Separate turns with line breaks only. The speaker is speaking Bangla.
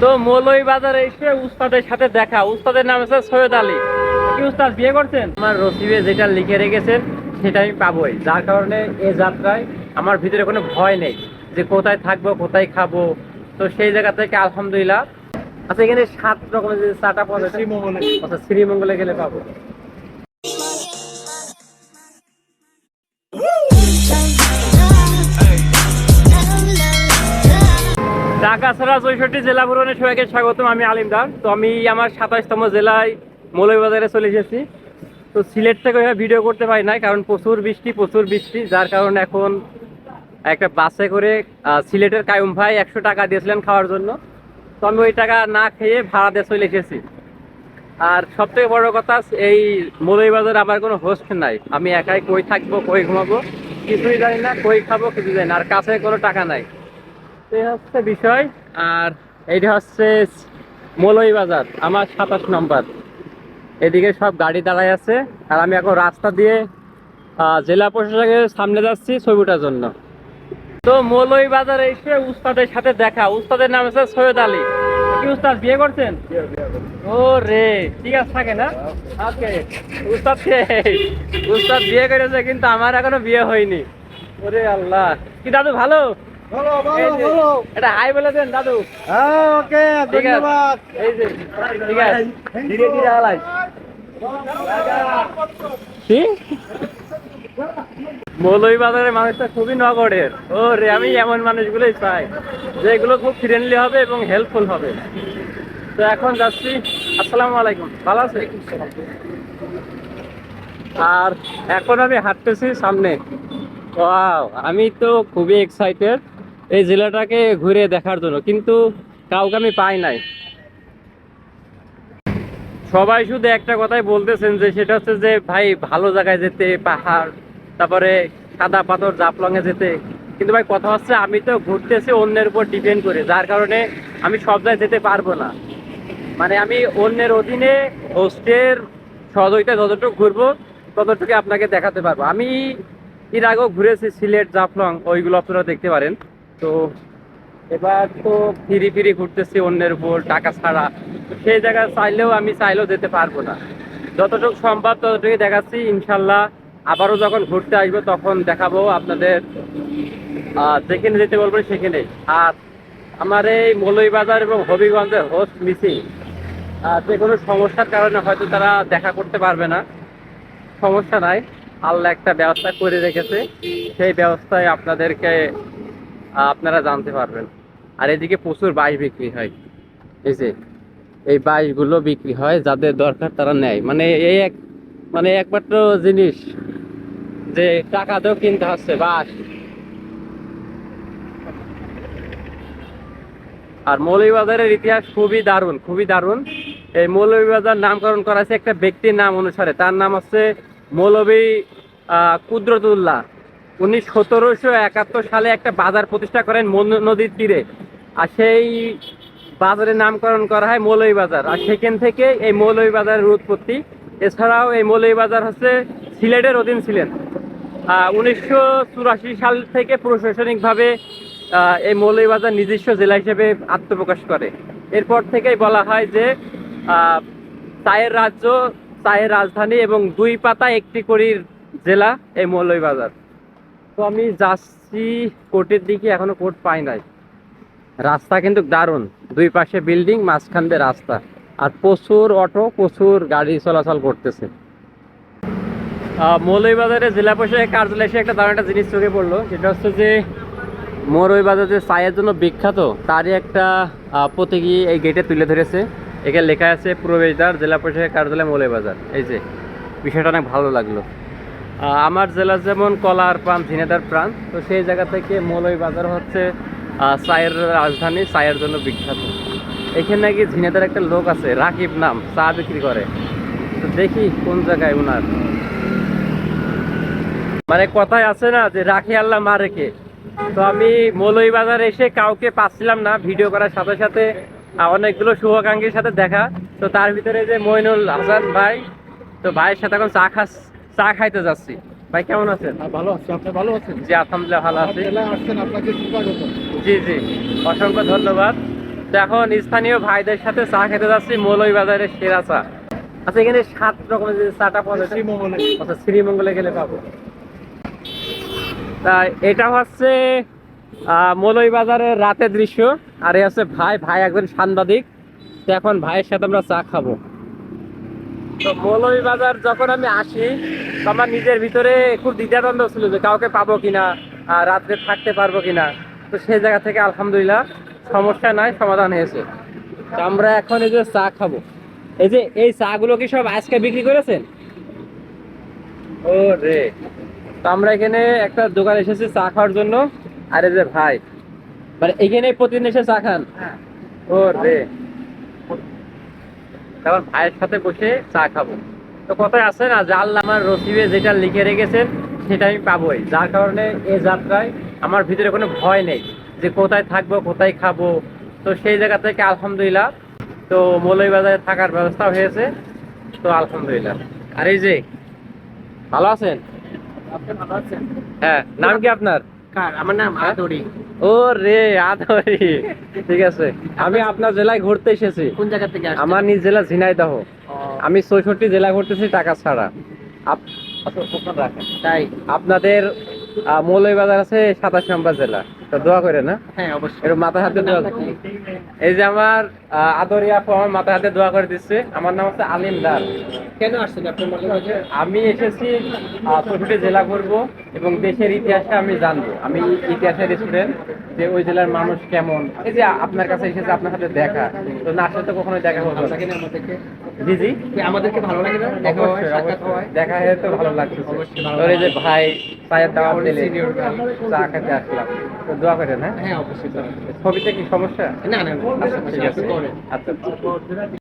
তো মৌলভীবাজারে এসে উস্তাদের সাথে দেখা। উস্তাদের নাম হচ্ছে সৈয়দ আলী। কি উস্তাদ বিয়ে করছেন? আমার রসিবে যেটা লিখে রেখেছেন সেটা আমি পাবোই, যার কারণে এই যাত্রায় আমার ভিতরে কোনো ভয় নেই যে কোথায় থাকবো কোথায় খাবো। তো সেই জায়গা থেকে আলহামদুলিল্লাহ। আচ্ছা, এখানে 7 রকমের যে চাটা পাওয়া যায়, আচ্ছা শ্রীমঙ্গলে গেলে পাবো। ঢাকা ছাড়া 64 জেলা ভ্রমণে সবাইকে স্বাগতম। আমি আলিমদার। তো আমি আমার 27তম জেলায় মৌলভীবাজারে চলে এসেছি। তো সিলেট থেকে ওইভাবে ভিডিও করতে পারি নাই, কারণ প্রচুর বৃষ্টি, যার কারণে এখন একটা বাসে করে সিলেটের কায়ুম ভাই 100 টাকা দিয়েছিলেন খাওয়ার জন্য। তো আমি ওই টাকা না খেয়ে ভাড়া দিয়ে চলে এসেছি। আর সব থেকে বড় কথা, এই মৌলভীবাজারে আমার কোনো হোস্ট নাই। আমি একাই কই থাকবো, কই ঘুমাবো কিছুই জানি না, কই খাবো কিছু জানি না, আর কাছে কোনো টাকা নাই। এই হচ্ছে বিষয়। আর এইটা হচ্ছে মৌলভীবাজার, আমার 27 নম্বর। এদিকে সব গাড়ি দাঁড়ায় আছে, আর আমি এখন রাস্তা দিয়ে জেলা প্রশাসকের সামনে যাচ্ছি ছবি ওঠার জন্য। তো মৌলভীবাজারে এসে উস্তাদের সাথে দেখা। উস্তাদের নাম হচ্ছে সৈয়দ আলী। কি উস্তাদ বিয়ে করছেন? ও রে, ঠিক আছে, থাকে না। ওকে, উস্তাদ বিয়ে করেছে, কিন্তু আমার এখনো বিয়ে হয়নি। ওরে আল্লাহ। কি দাদু ভালো? এটা হাই বলে দেন দাদু।
ওকে, ধন্যবাদ।
এই যে ঠিক আছে, ধীরে ধীরে হালাই। কি মৌলভীবাজারের মানুষটা খুবই নগরের। ও রে, আমি এমন মানুষগুলোই চাই যেগুলো খুব ফ্রেন্ডলি হবে এবং হেল্পফুল হবে। তো এখন যাচ্ছি। আসসালামু আলাইকুম, ভালো আছে? আর এখন আমি হাঁটতেছি সামনে। ওয়াও, আমি তো খুবই এক্সাইটেড এই জেলাটাকে ঘুরে দেখার জন্য, কিন্তু কাউকে আমি পাই নাই। সবাই শুধু একটা কথাই বলতেছেন, যে সেটা হচ্ছে যে ভাই ভালো জায়গায় যেতে, পাহাড়, তারপরে সাদা পাথর, জাফলংয়ে যেতে। কিন্তু ভাই কথা হচ্ছে, আমি তো ঘুরতেছি অন্যের উপর ডিপেন্ড করে, যার কারণে আমি সব জায়গায় যেতে পারবো না। মানে আমি অন্যের অধীনে হোস্টের সহযোগিতায় যতটুকু ঘুরবো ততটুকু আপনাকে দেখাতে পারবো। আমি এর আগেও ঘুরেছি সিলেট, জাফলং, ওইগুলো আপনারা দেখতে পারেন। তো এবার তো ফিরি ঘুরতেছি অন্যের উপর টাকা ছাড়া। তো সেই জায়গায় চাইলেও যেতে পারবো না। যতটুকু সম্ভব ততটুকু দেখাচ্ছি, ইনশাল্লাহ। আবারও যখন ঘুরতে আসবো তখন দেখাবো আপনাদের, যেখানে যেতে বলবেন সেখানে। আর আমার এই মৌলভীবাজার এবং হবিগঞ্জের হোস্ট মিসিং, যে কোনো সমস্যার কারণে হয়তো তারা দেখা করতে পারবে না। সমস্যা নাই, আল্লাহ একটা ব্যবস্থা করে রেখেছে, সেই ব্যবস্থায় আপনারা জানতে পারবেন। আর এদিকে প্রচুর বাইশ বিক্রি হয়। এই যে এই বাইশগুলো বিক্রি হয়, যাদের দরকার তারা নেয়। মানে একমাত্র জিনিস যে টাকা দিয়েও কিনতে হচ্ছে বাস। আর মৌলভীবাজারের ইতিহাস খুবই দারুণ। এই মৌলভীবাজার নামকরণ করা হয়েছে একটা ব্যক্তির নাম অনুসারে। তার নাম হচ্ছে মৌলভী কুদরতুল্লাহ। উনি 1771 সালে একটা বাজার প্রতিষ্ঠা করেন নদীর তীরে। আর সেই বাজারের নামকরণ করা হয় মৌলভীবাজার, আর সেখান থেকে এই মৌলভীবাজারের উৎপত্তি। এছাড়াও এই মৌলভীবাজার হচ্ছে সিলেটের অধীন ছিলেন। 1984 সাল থেকে প্রশাসনিকভাবে এই মৌলভীবাজার নিজস্ব জেলা হিসেবে আত্মপ্রকাশ করে। এরপর থেকেই বলা হয় যে চায়ের রাজ্য, চায়ের রাজধানী এবং 2 পাতা একটি কড়ির জেলা এই মৌলভীবাজার। তো আমি যাচ্ছি কোর্টের দিকে, এখনো কোর্ট পাই নাই। রাস্তা কিন্তু দারুণ, 2 পাশে বিল্ডিং, মাঝখান দিয়ে রাস্তা, আর প্রচুর অটো, প্রচুর গাড়ি চলাচল করতেছে। মৌলভীবাজারে জেলা পরিষদের কার্যালয়ে এসে একটা দারুণ একটা জিনিস চোখে পড়লো। সেটা হচ্ছে যে মৌলভীবাজার যে চায়ের জন্য বিখ্যাত, তারই একটা প্রতীকী এই গেটে তুলে ধরেছে। এখানে লেখা আছে প্রবেশদ্বার জেলা পরিষদের কার্যালয় মৌলভীবাজার। এই যে বিষয়টা অনেক ভালো লাগলো। আমার জেলা যেমন কলার প্রাণ, ঝিনাইদহ প্রাণ, তো সেই জায়গা থেকে মৌলভীবাজার হচ্ছে চায়ের রাজধানী, চায়ের জন্য বিখ্যাত। এখানে নাকি ঝিনাইদহের একটা লোক আছে, রাকিব নাম, চা বিক্রি করে। তো দেখি কোন জায়গায় ওনার। মানে কথায় আছে না যে রাখি আল্লাহ মা রেখে। তো আমি মৌলভীবাজার এসে কাউকে পাচ্ছিলাম না, ভিডিও করার সাথে সাথে অনেকগুলো শুভাকাঙ্ক্ষীর সাথে দেখা। তো তার ভিতরে যে মইনুল হাসান ভাই, তো ভাইয়ের সাথে এখন চা খাইতে যাচ্ছি। ভাই কেমন আছেন?
ভালো আছি, আপনি ভালো আছেন?
জি আলহামদুলিল্লাহ ভালো আছি।
আসছেন, আপনাকে স্বাগত।
জি, অসংখ্য ধন্যবাদ। তো এখন স্থানীয় ভাইদের সাথে চা খেতে যাচ্ছি মৌলভীবাজারের সেরা চা। আচ্ছা, এখানে 7 রকমের যে চাটা পাওয়া যায়,
শ্রীমঙ্গলে।
আচ্ছা শ্রীমঙ্গলে গেলে পাবো। তাই এটা হচ্ছে মৌলভীবাজারের রাতের দৃশ্য। আর এ হচ্ছে ভাই, ভাই একজন সাংবাদিক। তো এখন ভাইয়ের সাথে আমরা চা খাবো। তো মৌলভীবাজার যখন আমি আসি, তো আমার নিজের ভিতরে খুব দ্বিধাদ্বন্দ্ব ছিল যে কাউকে পাবো কিনা, রাত্রে থাকতে পারবো কিনা। তো সেই জায়গা থেকে আলহামদুলিল্লাহ সমস্যা নাই, সমাধান হয়েছে। তো আমরা এখন এই যে চা খাবো। এই চা গুলো কি সব আজকে বিক্রি করেছেন? ও রে, তো আমরা এখানে একটা দোকান এসেছি চা খাওয়ার জন্য। আর এই যে ভাই, মানে এখানে প্রতিদিন এসে চা খান? ও রে, তারপর ভাইয়ের সাথে বসে চা খাবো। তো কথায় আছে না যে আল্লাহ আমার রসিবে যেটা লিখে রেখেছেন সেটা আমি পাবোই। যার কারণে এই যাত্রায় আমার ভিতরে কোনো ভয় নেই যে কোথায় থাকবো, কোথায় খাবো। তো সেই জায়গা থেকে আলহামদুলিল্লাহ তো মৌলভীবাজারে থাকার ব্যবস্থা হয়েছে। তো আলহামদুলিল্লাহ। আর এই যে, ভালো আছেন?
আপনি ভালো আছেন?
হ্যাঁ, নাম কি আপনার?
আমার নাম আদরি।
ও রে, আদরি, ঠিক আছে। আমি আপনার জেলায় ঘুরতে এসেছি।
কোন জায়গা থেকে আসছেন?
আমার নিজ জেলা ঝিনাইদহ। আমি 64 জেলা ঘুরতেছি টাকা ছাড়া।
তাই?
আপনাদের মৌলভীবাজার আছে 27 নম্বর জেলা। তো দোয়া করে না,
হ্যাঁ অবশ্যই।
একটু মাথা হাতে দোয়া। এই যে আমার আদরি আপু আমার মাথা হাতে দোয়া করে দিচ্ছে। আমার নাম হচ্ছে আলিম দার।
কেন আসছেন আপনি মৌলভীবাজারে?
আমি এসেছি 64 জেলা ঘুরবো এবং দেশের ইতিহাসটা আমি জানবো। আমি ইতিহাসের স্টুডেন্ট, যে ওই জেলার মানুষ কেমন। এই যে আপনার কাছে এসেছে, আপনার সাথে দেখা, তো না আসলে তো কখনোই দেখা হতো না।
আমাদেরকে
জি জি,
আমাদেরকে ভালো লাগে না? দেখা হয়,
অবশ্যই,
সাক্ষাৎ
অবশ্যই।
হয়।
দেখা হয়ে তো ভালো লাগছে।
অবশ্যই ভালো
তোর এই যে ভাই চায়ের দাওয়াত দিলে,
Senior ভাই।
চা খেতে আসলাম। তো দোয়া করেন, হ্যাঁ?
হ্যাঁ অবশ্যই।
ছবিতে কি সমস্যা?
না না না,
আচ্ছা, ঠিক আছে।
আপনি করেন।
আচ্ছা।